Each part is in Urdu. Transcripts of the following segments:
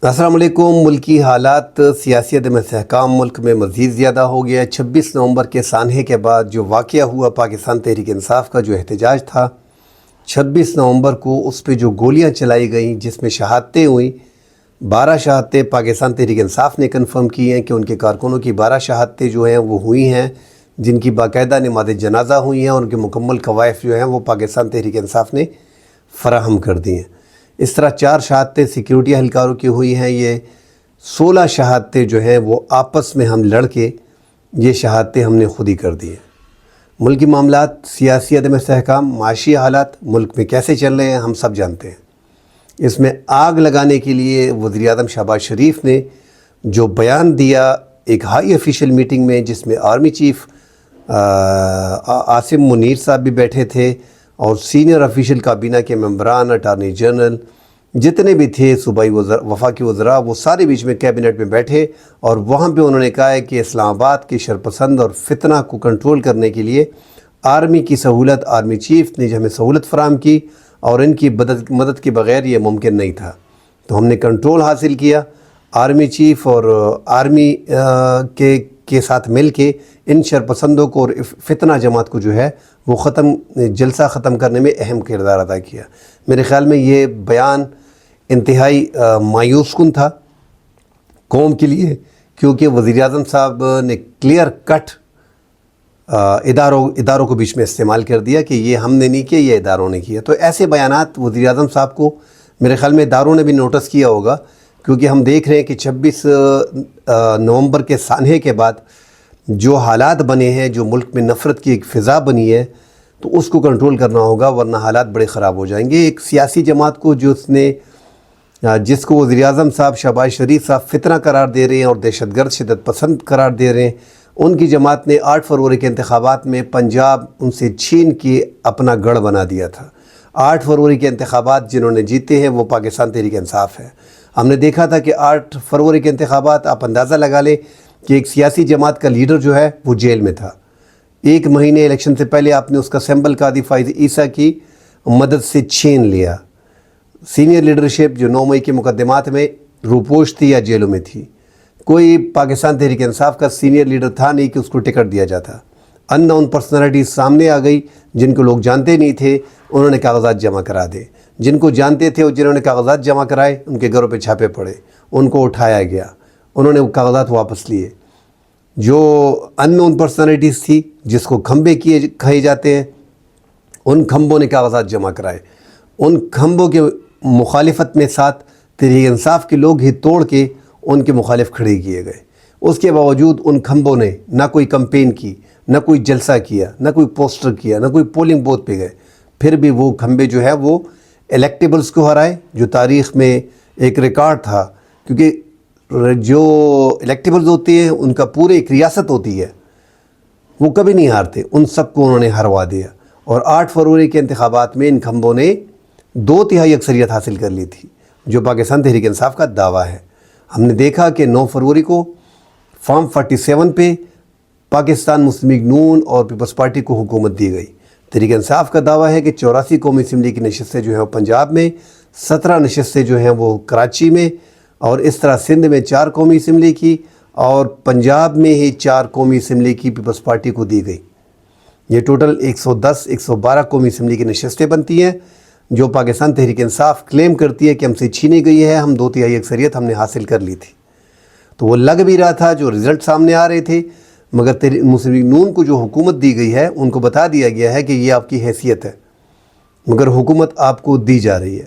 السلام علیکم۔ ملکی حالات سیاسی عدم استحکام ملک میں مزید زیادہ ہو گیا ہے۔ 26 نومبر کے سانحے کے بعد جو واقعہ ہوا پاکستان تحریک انصاف کا جو احتجاج تھا 26 نومبر کو، اس پہ جو گولیاں چلائی گئیں جس میں شہادتیں ہوئیں، 12 شہادتیں پاکستان تحریک انصاف نے کنفرم کی ہیں کہ ان کے کارکنوں کی 12 شہادتیں جو ہیں وہ ہوئی ہیں، جن کی باقاعدہ نماز جنازہ ہوئی ہیں اور ان کے مکمل کوائف جو ہیں وہ پاکستان تحریک انصاف نے فراہم کر دی ہیں۔ اس طرح 4 شہادتیں سیکیورٹی اہلکاروں کی ہوئی ہیں۔ یہ 16 شہادتیں جو ہیں وہ آپس میں ہم لڑ کے یہ شہادتیں ہم نے خود ہی کر دی ہیں۔ ملکی معاملات، سیاسی عدم استحکام، معاشی حالات ملک میں کیسے چل رہے ہیں ہم سب جانتے ہیں۔ اس میں آگ لگانے کے لیے وزیر اعظم شہباز شریف نے جو بیان دیا ایک ہائی افیشل میٹنگ میں، جس میں آرمی چیف عاصم منیر صاحب بھی بیٹھے تھے اور سینئر افیشل کابینہ کے ممبران، اٹارنی جنرل جتنے بھی تھے، صوبائی وفاقی وزراء، وہ سارے بیچ میں کیبنٹ میں بیٹھے اور وہاں پہ انہوں نے کہا ہے کہ اسلام آباد کے شرپسند اور فتنہ کو کنٹرول کرنے کے لیے آرمی کی سہولت، آرمی چیف نے جو ہمیں سہولت فراہم کی اور ان کی مدد کے بغیر یہ ممکن نہیں تھا، تو ہم نے کنٹرول حاصل کیا۔ آرمی چیف اور آرمی کے ساتھ مل کے ان شرپسندوں کو اور فتنہ جماعت کو جو ہے وہ جلسہ ختم کرنے میں اہم کردار ادا کیا۔ میرے خیال میں یہ بیان انتہائی مایوس کن تھا قوم کے لیے، کیونکہ وزیر اعظم صاحب نے کلیئر کٹ اداروں کو بیچ میں استعمال کر دیا کہ یہ ہم نے نہیں کیا، یہ اداروں نے کیا۔ تو ایسے بیانات وزیر اعظم صاحب کو میرے خیال میں اداروں نے بھی نوٹس کیا ہوگا، کیونکہ ہم دیکھ رہے ہیں کہ 26 نومبر کے سانحے کے بعد جو حالات بنے ہیں، جو ملک میں نفرت کی ایک فضا بنی ہے، تو اس کو کنٹرول کرنا ہوگا، ورنہ حالات بڑے خراب ہو جائیں گے۔ ایک سیاسی جماعت کو جس کو وزیر اعظم صاحب شہباز شریف صاحب فتنہ قرار دے رہے ہیں اور دہشت گرد، شدت پسند قرار دے رہے ہیں، ان کی جماعت نے 8 فروری کے انتخابات میں پنجاب ان سے چھین کے اپنا گڑھ بنا دیا تھا۔ 8 فروری کے انتخابات جنہوں نے جیتے ہیں وہ پاکستان تحریک انصاف ہے۔ ہم نے دیکھا تھا کہ 8 فروری کے انتخابات، آپ اندازہ لگا لیں کہ ایک سیاسی جماعت کا لیڈر جو ہے وہ جیل میں تھا۔ 1 مہینے الیکشن سے پہلے آپ نے اس کا سمبل قاضی فائز عیسیٰ کی مدد سے چھین لیا۔ سینئر لیڈرشپ جو 9 مئی کے مقدمات میں روپوش تھی یا جیلوں میں تھی، کوئی پاکستان تحریک انصاف کا سینئر لیڈر تھا نہیں کہ اس کو ٹکٹ دیا جاتا۔ ان نون پرسنالٹیز سامنے آ گئی، جن کو لوگ جانتے نہیں تھے، انہوں نے کاغذات جمع کرا دے۔ جن کو جانتے تھے اور جنہوں نے کاغذات جمع کرائے، ان کے گھروں پہ چھاپے پڑے، ان کو اٹھایا گیا، انہوں نے وہ کاغذات واپس لیے۔ جو ان نون پرسنالٹیز تھی، جس کو کھمبے کہے جاتے ہیں، ان کھمبوں نے کاغذات جمع کرائے۔ ان کھمبوں کے مخالفت میں ساتھ تحریک انصاف کے لوگ ہی توڑ کے ان کے مخالف کھڑے کیے گئے۔ اس کے باوجود ان کھمبوں نے نہ کوئی کمپین کی، نہ کوئی جلسہ کیا، نہ کوئی پوسٹر کیا، نہ کوئی پولنگ بوتھ پہ گئے، پھر بھی وہ کھمبے جو ہے وہ الیکٹیبلز کو ہرائے، جو تاریخ میں ایک ریکارڈ تھا، کیونکہ جو الیکٹیبلز ہوتے ہیں ان کا پورے ایک ریاست ہوتی ہے، وہ کبھی نہیں ہارتے، ان سب کو انہوں نے ہروا دیا۔ اور 8 فروری کے انتخابات میں ان کھمبوں نے 2/3 اکثریت حاصل کر لی تھی، جو پاکستان تحریک انصاف کا دعویٰ ہے۔ ہم نے دیکھا کہ 9 فروری کو فارم 47 پہ پاکستان مسلم لیگ نون اور پیپلز پارٹی کو حکومت دی گئی۔ تحریک انصاف کا دعویٰ ہے کہ 84 قومی اسمبلی کی نشستیں جو ہیں وہ پنجاب میں، 17 نشستیں جو ہیں وہ کراچی میں، اور اس طرح سندھ میں 4 قومی اسمبلی کی، اور پنجاب میں ہی 4 قومی اسمبلی کی پیپلز پارٹی کو دی گئی۔ یہ ٹوٹل 112 قومی اسمبلی کی نشستیں بنتی ہیں، جو پاکستان تحریک انصاف کلیم کرتی ہے کہ ہم سے چھینی گئی ہے، ہم 2/3 اکثریت ہم نے حاصل کر لی تھی۔ تو وہ لگ بھی رہا تھا، جو رزلٹ سامنے آ رہے تھے، مگر مسلم لیگ نون کو جو حکومت دی گئی ہے ان کو بتا دیا گیا ہے کہ یہ آپ کی حیثیت ہے، مگر حکومت آپ کو دی جا رہی ہے۔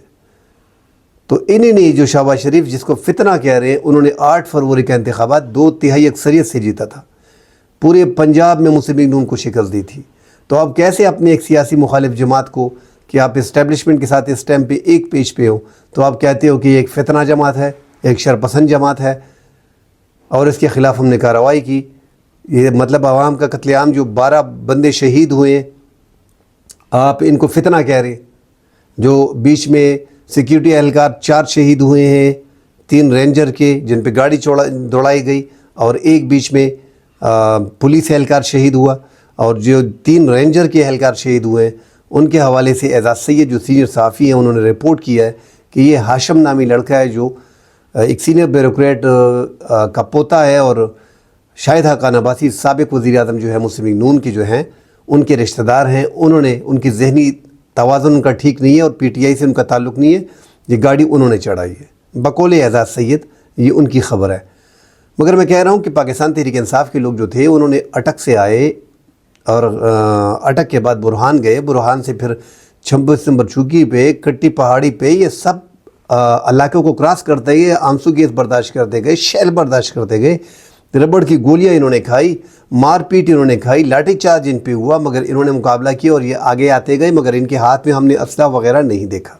تو انہی نے جو شہباز شریف جس کو فتنہ کہہ رہے ہیں، انہوں نے 8 فروری کا انتخابات 2/3 اکثریت سے جیتا تھا، پورے پنجاب میں مسلم لیگ نون کو شکست دی تھی۔ تو آپ کیسے اپنے ایک سیاسی مخالف جماعت کو کہ آپ اسٹیبلشمنٹ کے ساتھ اس ٹائم پہ ایک پیج پہ ہو، تو آپ کہتے ہو کہ یہ ایک فتنہ جماعت ہے، ایک شرپسند جماعت ہے، اور اس کے خلاف ہم نے کارروائی کی۔ یہ مطلب عوام کا قتل عام، جو 12 بندے شہید ہوئے ہیں، آپ ان کو فتنہ کہہ رہے ہیں۔ جو بیچ میں سیکیورٹی اہلکار 4 شہید ہوئے ہیں، 3 رینجر کے جن پہ گاڑی دوڑائی گئی، اور ایک بیچ میں پولیس اہلکار شہید ہوا، اور جو 3 رینجر کے اہلکار شہید ہوئے ہیں ان کے حوالے سے اعزاز سید جو سینئر صحافی ہیں، انہوں نے رپورٹ کیا ہے کہ یہ ہاشم نامی لڑکا ہے جو ایک سینئر بیوروکریٹ کا پوتا ہے اور شاہد حقان عباسی سابق وزیر اعظم جو ہے مسلم لیگ نون کے جو ہیں ان کے رشتہ دار ہیں، انہوں نے ان کی ذہنی توازن ان کا ٹھیک نہیں ہے اور پی ٹی آئی سے ان کا تعلق نہیں ہے، یہ گاڑی انہوں نے چڑھائی ہے بقول اعزاز سید، یہ ان کی خبر ہے۔ مگر میں کہہ رہا ہوں کہ پاکستان تحریک انصاف کے لوگ جو تھے انہوں نے اٹک سے آئے اور اٹک کے بعد برہان گئے، برہان سے پھر 26 نمبر چوکی پہ، کٹی پہاڑی پہ، یہ سب علاقوں کو کراس کرتے گئے، آنسو گیس برداشت کرتے گئے، شیل برداشت کرتے گئے، ربڑ کی گولیاں انہوں نے کھائی، مار پیٹ انہوں نے کھائی، لاٹھی چارج ان پہ ہوا، مگر انہوں نے مقابلہ کیا اور یہ آگے آتے گئے، مگر ان کے ہاتھ میں ہم نے اسلحہ وغیرہ نہیں دیکھا۔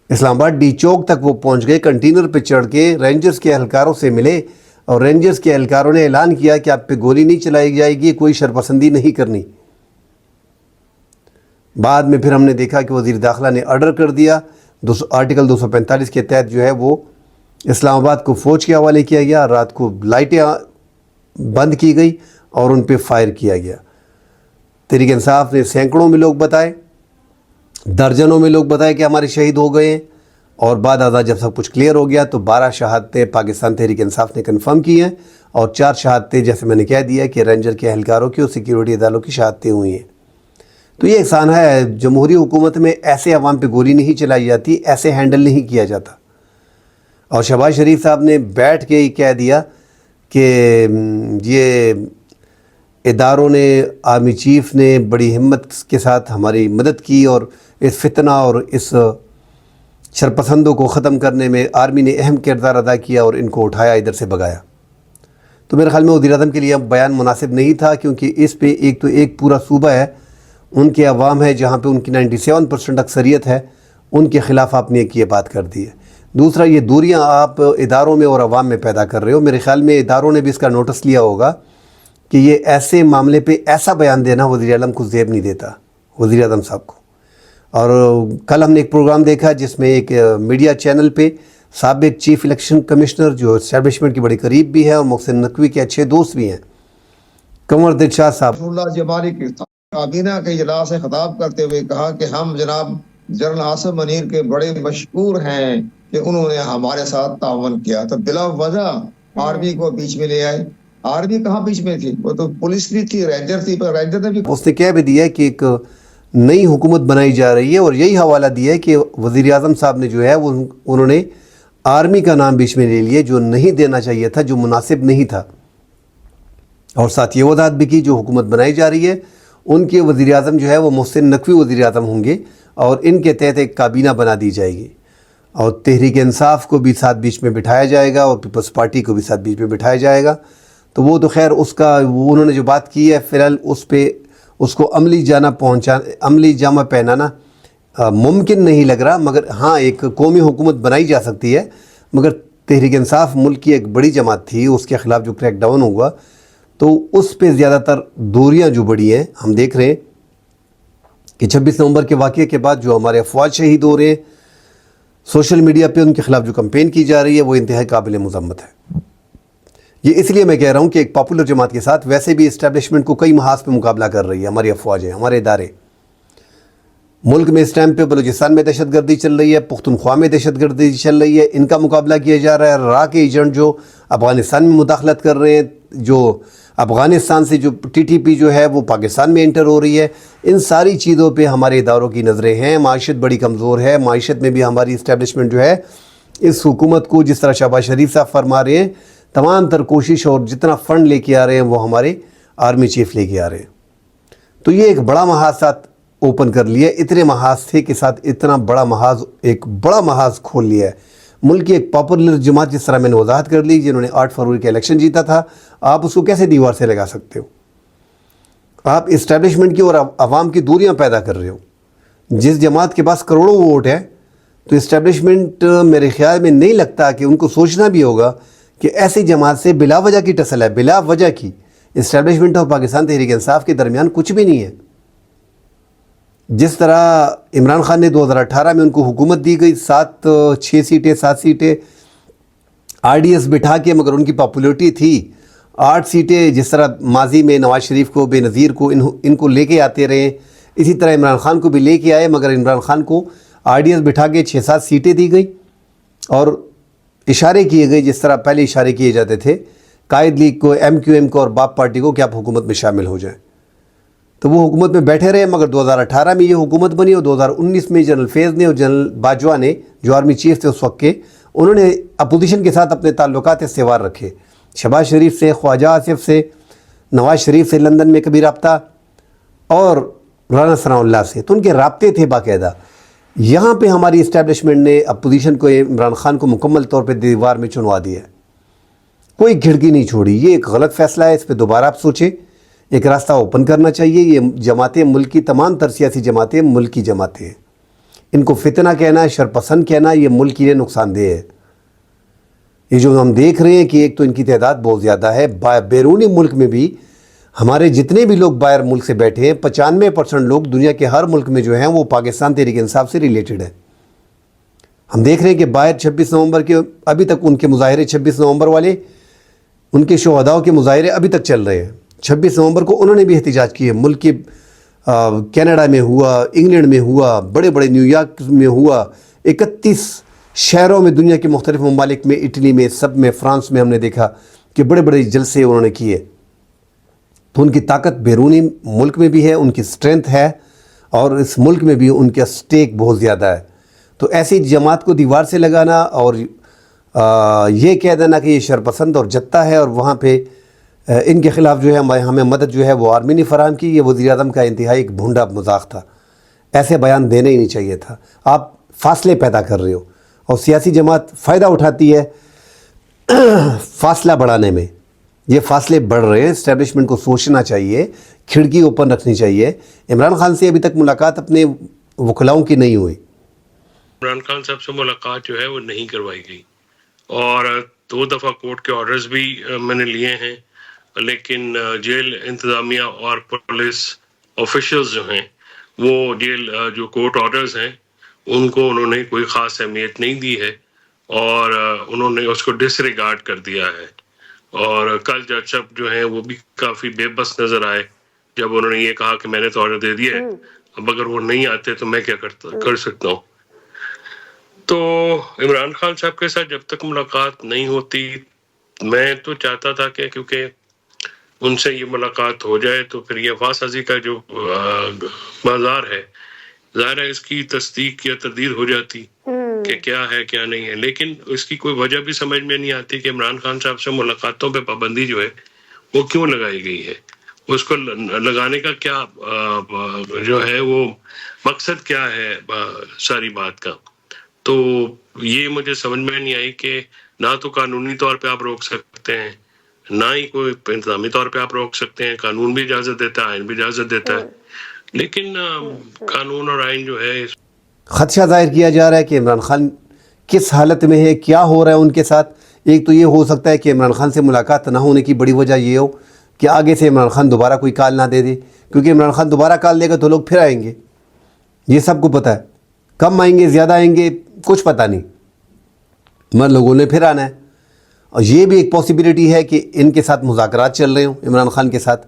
اسلام آباد ڈی چوک تک وہ پہنچ گئے، کنٹینر پہ چڑھ کے رینجرز کے اہلکاروں سے ملے اور رینجرز کے اہلکاروں نے اعلان کیا کہ آپ پہ گولی نہیں چلائی جائے گی، کوئی شرپسندی نہیں کرنی۔ بعد میں پھر ہم نے دیکھا کہ وزیر داخلہ نے آرڈر کر دیا، آرٹیکل 245 کے تحت جو ہے وہ اسلام آباد کو فوج کے حوالے کیا گیا، رات کو لائٹیں بند کی گئی اور ان پہ فائر کیا گیا۔ تحریک انصاف نے سینکڑوں میں لوگ بتائے، درجنوں میں لوگ بتائے کہ ہمارے شہید ہو گئے ہیں، اور بعد ازاں جب سب کچھ کلیئر ہو گیا تو 12 شہادتیں پاکستان تحریک انصاف نے کنفرم کی ہیں اور 4 شہادتیں جیسے میں نے کہہ دیا کہ رینجر کے اہلکاروں کی اور سیکیورٹی اداروں کی شہادتیں ہوئی ہیں۔ تو یہ احسان ہے، جمہوری حکومت میں ایسے عوام پہ گولی نہیں چلائی جاتی، ایسے ہینڈل نہیں کیا جاتا۔ اور شہباز شریف صاحب نے بیٹھ کے ہی کہہ دیا کہ یہ اداروں نے، آرمی چیف نے بڑی ہمت کے ساتھ ہماری مدد کی اور اس فتنہ اور اس شرپسندوں کو ختم کرنے میں آرمی نے اہم کردار ادا کیا اور ان کو اٹھایا، ادھر سے بگایا۔ تو میرے خیال میں وزیر اعظم کے لیے بیان مناسب نہیں تھا، کیونکہ اس پہ ایک پورا صوبہ ہے، ان کے عوام ہے جہاں پہ ان کی 97% اکثریت ہے، ان کے خلاف آپ نے ایک یہ بات کر دی ہے۔ دوسرا، یہ دوریاں آپ اداروں میں اور عوام میں پیدا کر رہے ہو، میرے خیال میں اداروں نے بھی اس کا نوٹس لیا ہوگا کہ یہ ایسے معاملے پہ ایسا بیان دینا وزیر اعظم کو زیب نہیں دیتا، وزیر اعظم صاحب کو۔ اور کل ہم نے ایک پروگرام دیکھا جس میں ایک میڈیا چینل پہ سابق چیف الیکشن کمشنر جو اسٹیبلشمنٹ کے بڑے قریب بھی ہیں اور محسن نقوی کے اچھے دوست بھی ہیں، قمر دلشاد صاحب، اللہ جمالی کی کابینہ کے اجلاس سے خطاب کرتے ہوئے کہا کہ ہم جناب جنرل آصف منیر کے بڑے مشکور ہیں کہ انہوں نے ہمارے ساتھ تعاون کیا۔ تو بلا وجہ آرمی کو بیچ میں لے آئے۔ آرمی کہاں بیچ میں تھی؟ وہ تو پولیس بھی تھی، رینجر تھی، پر رینجر نے بھی اس نے کہہ بھی دیا کہ ایک نئی حکومت بنائی جا رہی ہے اور یہی حوالہ دیا ہے کہ وزیر اعظم صاحب نے جو ہے وہ انہوں نے آرمی کا نام بیچ میں لے لیے، جو نہیں دینا چاہیے تھا، جو مناسب نہیں تھا۔ اور ساتھ یہ وضاحت بھی کی جو حکومت بنائی جا رہی ہے ان کے وزیر اعظم جو ہے وہ محسن نقوی وزیر اعظم ہوں گے اور ان کے تحت ایک کابینہ بنا دی جائے گی اور تحریک انصاف کو بھی ساتھ بیچ میں بٹھایا جائے گا اور پیپلز پارٹی کو بھی ساتھ بیچ میں بٹھایا جائے گا۔ تو وہ تو خیر اس کا انہوں نے جو بات کی ہے فی الحال اس پہ اس کو عملی جامہ پہنانا ممکن نہیں لگ رہا، مگر ہاں ایک قومی حکومت بنائی جا سکتی ہے۔ مگر تحریک انصاف ملک کی ایک بڑی جماعت تھی، اس کے خلاف جو کریک ڈاؤن ہوا تو اس پہ زیادہ تر دوریاں جو بڑی ہیں، ہم دیکھ رہے ہیں کہ 26 نومبر کے واقعے کے بعد جو ہمارے افواج شہید ہو رہے ہیں، سوشل میڈیا پہ ان کے خلاف جو کمپین کی جا رہی ہے وہ انتہائی قابل مذمت ہے۔ یہ اس لیے میں کہہ رہا ہوں کہ ایک پاپولر جماعت کے ساتھ ویسے بھی اسٹیبلشمنٹ کو کئی محاذ پہ مقابلہ کر رہی ہے ہماری افواجیں، ہمارے ادارے۔ ملک میں اس ٹائم پہ بلوچستان میں دہشت گردی چل رہی ہے، پختونخوا میں دہشت گردی چل رہی ہے، ان کا مقابلہ کیا جا رہا ہے۔ را کے ایجنٹ جو افغانستان میں مداخلت کر رہے ہیں، جو افغانستان سے جو ٹی ٹی پی جو ہے وہ پاکستان میں انٹر ہو رہی ہے، ان ساری چیزوں پہ ہمارے اداروں کی نظریں ہیں۔ معیشت بڑی کمزور ہے، معیشت میں بھی ہماری اسٹیبلشمنٹ جو ہے اس حکومت کو، جس طرح شہباز شریف صاحب فرما رہے ہیں، تمام تر کوشش اور جتنا فنڈ لے کے آ رہے ہیں وہ ہمارے آرمی چیف لے کے آ رہے ہیں۔ تو یہ ایک بڑا محاذ ساتھ اوپن کر لیا، اتنے محاذ تھے کہ ساتھ اتنا بڑا محاذ، ایک بڑا محاذ کھول لیا ہے۔ ملک کی ایک پاپولر جماعت، جس طرح میں نے وضاحت کر لی، جنہوں نے 8 فروری کا الیکشن جیتا تھا، آپ اس کو کیسے دیوار سے لگا سکتے ہو؟ آپ اسٹیبلشمنٹ کی اور عوام کی دوریاں پیدا کر رہے ہو۔ جس جماعت کے پاس کروڑوں ووٹ ہے تو اسٹیبلشمنٹ میرے خیال میں نہیں لگتا کہ ان کو سوچنا بھی ہوگا کہ ایسی جماعت سے بلا وجہ کی ٹسل ہے، بلا وجہ کی۔ اسٹیبلشمنٹ اور پاکستان تحریک انصاف کے درمیان کچھ بھی نہیں ہے۔ جس طرح عمران خان نے 2018 میں ان کو حکومت دی گئی، 6 سیٹیں آر ڈی ایس بٹھا کے، مگر ان کی پاپولیٹی تھی 8 سیٹیں، جس طرح ماضی میں نواز شریف کو، بے نظیر کو، ان کو لے کے آتے رہے، اسی طرح عمران خان کو بھی لے کے آئے، مگر عمران خان کو آر ڈی ایس بٹھا کے 6-7 سیٹیں دی گئی اور اشارے کیے گئے جس طرح پہلے اشارے کیے جاتے تھے قائد لیگ کو, MQM کو اور باپ پارٹی کو کہ آپ حکومت میں شامل ہو جائیں, تو وہ حکومت میں بیٹھے رہے. مگر 2018 میں یہ حکومت بنی اور 2019 میں جنرل فیض نے اور جنرل باجوہ نے جو آرمی چیف تھے اس وقت کے, انہوں نے اپوزیشن کے ساتھ اپنے تعلقات استوار رکھے. شہباز شریف سے, خواجہ آصف سے, نواز شریف سے لندن میں کبھی رابطہ, اور رانا ثناء اللہ سے, تو ان کے رابطے تھے باقاعدہ. یہاں پہ ہماری اسٹیبلشمنٹ نے اپوزیشن کو, عمران خان کو مکمل طور پہ دیوار میں چنوا دیا ہے, کوئی کھڑکی نہیں چھوڑی. یہ ایک غلط فیصلہ ہے, اس پہ دوبارہ آپ سوچیں. ایک راستہ اوپن کرنا چاہیے. یہ جماعتیں, ملک کی تمام تر سیاسی جماعتیں ملک کی جماعتیں ہیں. ان کو فتنہ کہنا, شرپسند کہنا, یہ ملک کے لیے نقصان دہ ہے. یہ جو ہم دیکھ رہے ہیں کہ ایک تو ان کی تعداد بہت زیادہ ہے, بیرونی ملک میں بھی ہمارے جتنے بھی لوگ باہر ملک سے بیٹھے ہیں 95% لوگ دنیا کے ہر ملک میں جو ہیں وہ پاکستان تحریک انصاف سے ریلیٹڈ ہیں. ہم دیکھ رہے ہیں کہ باہر 26 نومبر کے ابھی تک ان کے مظاہرے, 26 نومبر والے ان کے شہداء کے مظاہرے ابھی تک چل رہے ہیں. 26 نومبر کو انہوں نے بھی احتجاج کیے. ملک کے کینیڈا میں ہوا, انگلینڈ میں ہوا, بڑے بڑے نیو یارک میں ہوا, 31 شہروں میں دنیا کے مختلف ممالک میں, اٹلی میں, سب میں, فرانس میں ہم نے دیکھا کہ بڑے بڑے جلسے انہوں نے کیے. تو ان کی طاقت بیرونی ملک میں بھی ہے, ان کی سٹرینتھ ہے, اور اس ملک میں بھی ان کا سٹیک بہت زیادہ ہے. تو ایسی جماعت کو دیوار سے لگانا اور یہ کہہ دینا کہ یہ شرپسند اور جتا ہے, اور وہاں پہ ان کے خلاف جو ہے ہمیں مدد جو ہے وہ آرمی نے فراہم کی, یہ وزیر اعظم کا انتہائی ایک بھونڈا مذاق تھا. ایسے بیان دینا ہی نہیں چاہیے تھا. آپ فاصلے پیدا کر رہے ہو, اور سیاسی جماعت فائدہ اٹھاتی ہے فاصلہ بڑھانے میں. یہ فاصلے بڑھ رہے ہیں, اسٹیبلشمنٹ کو سوچنا چاہیے, کھڑکی اوپن رکھنی چاہیے. عمران خان سے ابھی تک ملاقات اپنے وکلاؤں کی نہیں ہوئی. عمران خان صاحب سے ملاقات جو ہے وہ نہیں کروائی گئی, اور 2 دفعہ کورٹ کے آرڈرز بھی میں نے لیے ہیں, لیکن جیل انتظامیہ اور پولیس آفیشلز جو ہیں وہ جیل جو کورٹ آرڈرز ہیں ان کو انہوں نے کوئی خاص اہمیت نہیں دی ہے, اور انہوں نے اس کو ڈس ریگارڈ کر دیا ہے. اور کل جج صاحب جو ہیں وہ بھی کافی بے بس نظر آئے جب انہوں نے یہ کہا کہ میں نے تو آرڈر دے دیا ہے, اب اگر وہ نہیں آتے تو میں کیا کر سکتا ہوں. تو عمران خان صاحب کے ساتھ جب تک ملاقات نہیں ہوتی, میں تو چاہتا تھا کہ کیونکہ ان سے یہ ملاقات ہو جائے تو پھر یہ فاسازی کا جو بازار ہے ظاہر ہے اس کی تصدیق یا تردید ہو جاتی کہ کیا ہے کیا نہیں ہے. لیکن اس کی کوئی وجہ بھی سمجھ میں نہیں آتی کہ عمران خان صاحب سے ملاقاتوں پہ پابندی جو ہے وہ کیوں لگائی گئی ہے, اس کو لگانے کا کیا جو ہے وہ مقصد کیا ہے ساری بات کا. تو یہ مجھے سمجھ میں نہیں آئی کہ نہ تو قانونی طور پہ آپ روک سکتے ہیں, نہ ہی کوئی انتظامی طور پہ آپ روک سکتے ہیں. قانون بھی اجازت دیتا ہے, آئین بھی اجازت دیتا ہے, لیکن قانون اور آئین جو ہے. خدشہ ظاہر کیا جا رہا ہے کہ عمران خان کس حالت میں ہے, کیا ہو رہا ہے ان کے ساتھ. ایک تو یہ ہو سکتا ہے کہ عمران خان سے ملاقات نہ ہونے کی بڑی وجہ یہ ہو کہ آگے سے عمران خان دوبارہ کوئی کال نہ دے دے, کیونکہ عمران خان دوبارہ کال دے گا تو لوگ پھر آئیں گے. یہ سب کو پتہ ہے, کم آئیں گے زیادہ آئیں گے کچھ پتہ نہیں, مگر لوگوں نے پھر آنا ہے. اور یہ بھی ایک پاسبلٹی ہے کہ ان کے ساتھ مذاکرات چل رہے ہوں عمران خان کے ساتھ.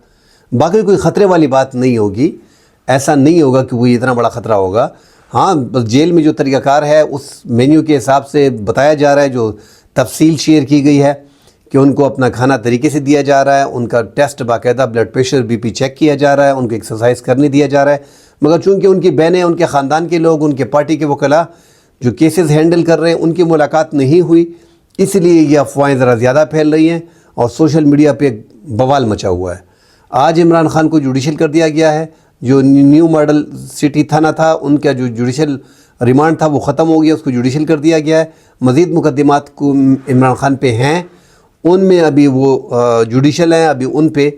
باقی کوئی خطرے والی بات نہیں ہوگی, ایسا نہیں ہوگا کہ وہ اتنا بڑا خطرہ ہوگا. ہاں بس جیل میں جو طریقہ کار ہے اس مینیو کے حساب سے بتایا جا رہا ہے, جو تفصیل شیئر کی گئی ہے کہ ان کو اپنا کھانا طریقے سے دیا جا رہا ہے, ان کا ٹیسٹ باقاعدہ بلڈ پریشر BP چیک کیا جا رہا ہے, ان کو ایکسرسائز کرنے دیا جا رہا ہے. مگر چونکہ ان کی بہنیں, ان کے خاندان کے لوگ, ان کے پارٹی کے وکلاء جو کیسز ہینڈل کر رہے ہیں ان کی ملاقات نہیں ہوئی, اس لیے یہ افواہیں ذرا زیادہ پھیل رہی ہیں اور سوشل میڈیا پہ بوال مچا ہوا ہے. آج عمران خان کو جوڈیشل کر دیا گیا ہے. جو نیو ماڈل سٹی تھانہ تھا ان کا جو جوڈیشل ریمانڈ تھا وہ ختم ہو گیا, اس کو جوڈیشل کر دیا گیا ہے. مزید مقدمات کو عمران خان پہ ہیں, ان میں ابھی وہ جوڈیشل ہیں, ابھی ان پہ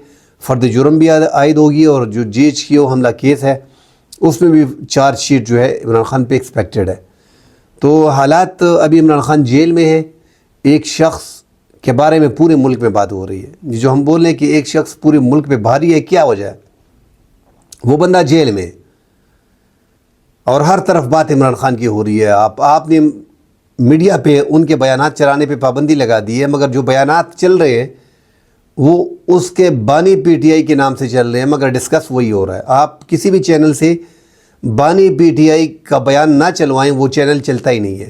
فرد جرم بھی عائد ہوگی, اور جو GHQ حملہ کیس ہے اس میں بھی چارج شیٹ جو ہے عمران خان پہ ایکسپیکٹڈ ہے. تو حالات ابھی عمران خان جیل میں ہے. ایک شخص کے بارے میں پورے ملک میں بات ہو رہی ہے, جو ہم بول رہے ہیں کہ ایک شخص پورے ملک پہ بھاری ہے, کیا وجہ ہے؟ وہ بندہ جیل میں, اور ہر طرف بات عمران خان کی ہو رہی ہے. آپ نے میڈیا پہ ان کے بیانات چلانے پہ پابندی لگا دی ہے, مگر جو بیانات چل رہے ہیں وہ اس کے بانی PTI کے نام سے چل رہے ہیں, مگر ڈسکس وہی ہو رہا ہے. آپ کسی بھی چینل سے بانی PTI کا بیان نہ چلوائیں, وہ چینل چلتا ہی نہیں ہے.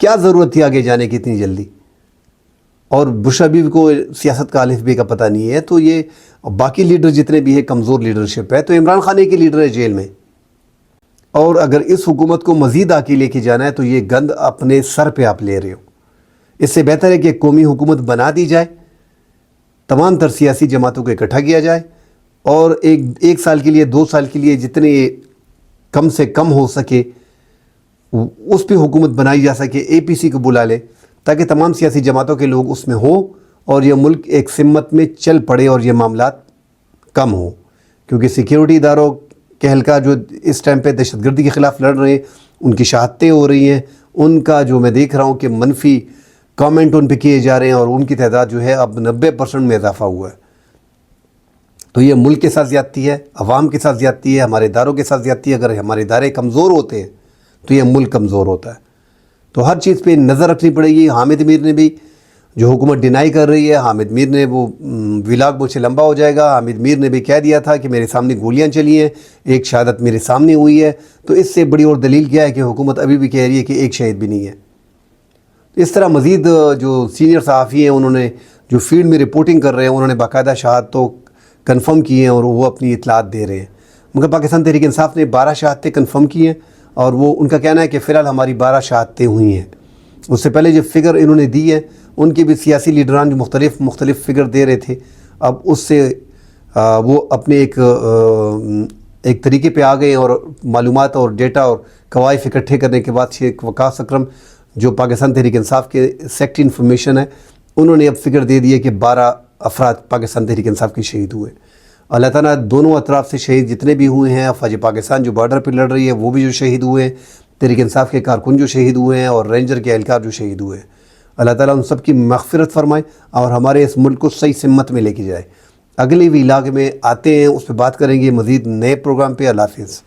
کیا ضرورت تھی آگے جانے کی اتنی جلدی؟ اور بش ابھی کو سیاست کا الف بے کا پتہ نہیں ہے، تو یہ باقی لیڈر جتنے بھی ہیں کمزور لیڈرشپ ہے، تو عمران خان ایک لیڈر ہے جیل میں، اور اگر اس حکومت کو مزید آگے لے کے جانا ہے تو یہ گند اپنے سر پہ آپ لے رہے ہو۔ اس سے بہتر ہے کہ ایک قومی حکومت بنا دی جائے، تمام تر سیاسی جماعتوں کو اکٹھا کیا جائے، اور ایک سال کے لیے 2 سال کے لیے جتنے کم سے کم ہو سکے اس پہ حکومت بنائی جا سکے، اے پی سی کو بلا لے تاکہ تمام سیاسی جماعتوں کے لوگ اس میں ہوں اور یہ ملک ایک سمت میں چل پڑے اور یہ معاملات کم ہوں، کیونکہ سیکیورٹی اداروں کے اہلکار جو اس ٹائم پہ دہشت گردی کے خلاف لڑ رہے ہیں، ان کی شہادتیں ہو رہی ہیں، ان کا جو میں دیکھ رہا ہوں کہ منفی کامنٹ ان پہ کیے جا رہے ہیں، اور ان کی تعداد جو ہے اب 90% میں اضافہ ہوا ہے۔ تو یہ ملک کے ساتھ زیادتی ہے، عوام کے ساتھ زیادتی ہے، ہمارے اداروں کے ساتھ زیادتی ہے۔ اگر ہمارے ادارے کمزور ہوتے ہیں تو یہ ملک کمزور ہوتا ہے۔ تو ہر چیز پہ نظر رکھنی پڑے گی۔ حامد میر نے بھی جو حکومت ڈینائی کر رہی ہے، حامد میر نے وہ ولاگ مجھ سے لمبا ہو جائے گا، حامد میر نے بھی کہہ دیا تھا کہ میرے سامنے گولیاں چلی ہیں، ایک شہادت میرے سامنے ہوئی ہے، تو اس سے بڑی اور دلیل کیا ہے کہ حکومت ابھی بھی کہہ رہی ہے کہ ایک شہید بھی نہیں ہے۔ اس طرح مزید جو سینئر صحافی ہیں انہوں نے جو فیلڈ میں رپورٹنگ کر رہے ہیں، انہوں نے باقاعدہ شہادت تو کنفرم کی ہیں اور وہ اپنی اطلاعات دے رہے ہیں، مگر پاکستان تحریک انصاف نے 12 شہادتیں کنفرم کی ہیں، اور وہ ان کا کہنا ہے کہ فی الحال ہماری 12 شہادتیں ہوئی ہیں۔ اس سے پہلے جو فگر انہوں نے دی ہے ان کی بھی سیاسی لیڈران جو مختلف فگر دے رہے تھے، اب اس سے وہ اپنے ایک طریقے پہ آ گئے، اور معلومات اور ڈیٹا اور قوائف اکٹھے کرنے کے بعد شیخ وقاص اکرم جو پاکستان تحریک انصاف کے سیکٹری انفارمیشن ہے، انہوں نے اب فگر دے دی ہے کہ 12 افراد پاکستان تحریک انصاف کے شہید ہوئے۔ اللہ تعالیٰ دونوں اطراف سے شہید جتنے بھی ہوئے ہیں، افواج پاکستان جو بارڈر پہ لڑ رہی ہے وہ بھی جو شہید ہوئے ہیں، تحریک انصاف کے کارکن جو شہید ہوئے ہیں، اور رینجر کے اہلکار جو شہید ہوئے ہیں، اللہ تعالیٰ ان سب کی مغفرت فرمائے اور ہمارے اس ملک کو صحیح سمت میں لے کے جائے۔ اگلے ولاگ میں آتے ہیں، اس پہ بات کریں گے مزید نئے پروگرام پہ۔ اللہ حافظ۔